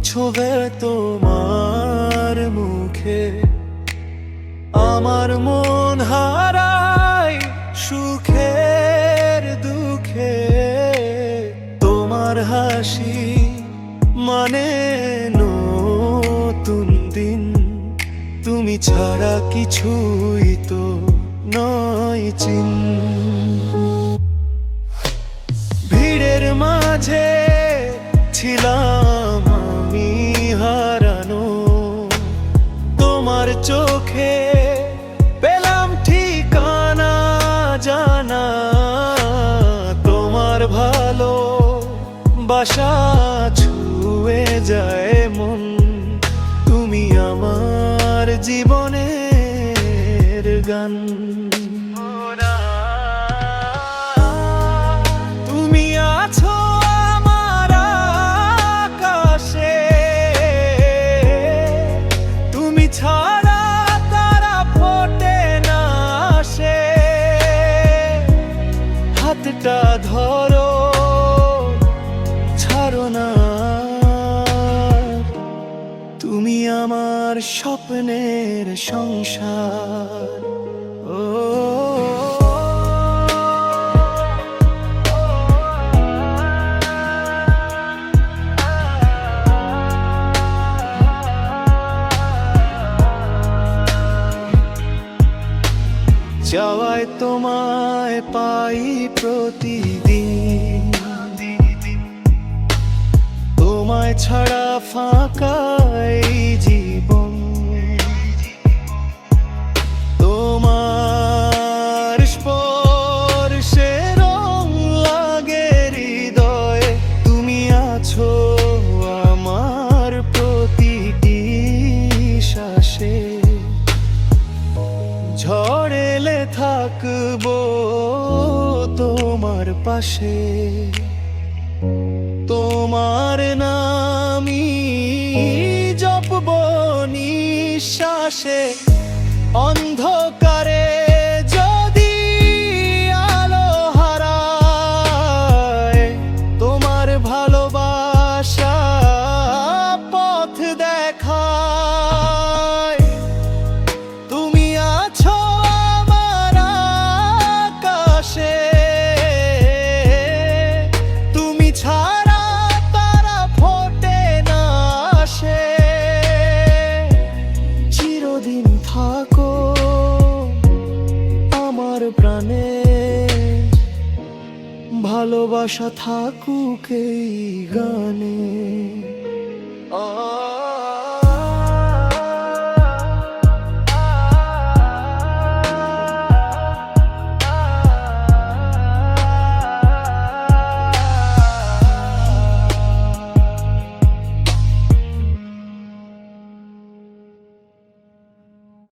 ছোঁবে তোমার মুখে আমার মন হারায় সুখের দুঃখে। তোমার হাসি মানে নতুন দিন, তুমি ছাড়া কিছুই তো নয় চিন। ভিড়ের মাঝে ছিলাম আমি হারানো, তোমার চোখে পেলাম ঠিকানা জানা। তোমার ভালো বাসা ছুঁয়ে যায় মন, তুমি আমার জীবনের গান। তুমি আছো আমার আকাশে, তুমি ছাড়া তারা ফোটে না সে। হাতটা ধরো ছাড়ো না, তুমি আমার স্বপ্নের সংসার। ও চাওয়ায় তোমায় পাই প্রতিদিন, তোমায় ছাড়া ফাঁকাই জীবন। তোমার স্পর্শে রং লাগে হৃদয়ে, তুমি আছো আমার প্রতিটি শ্বাসে। ঝড় এলে থাকবো তোমার পাশে, তোমার নামই জপবো নিঃশ্বাসে। অন্ধকারে যদি আলো হারায়, তোমার ভালোবাসা পথ দেখায়। তুমি আছো আমার আকাশে, তুমি ছাড়া তারা ফোটে না সে। চিরদিন থাকো আমার প্রাণে, ভালোবাসা থাকুক এই গানে।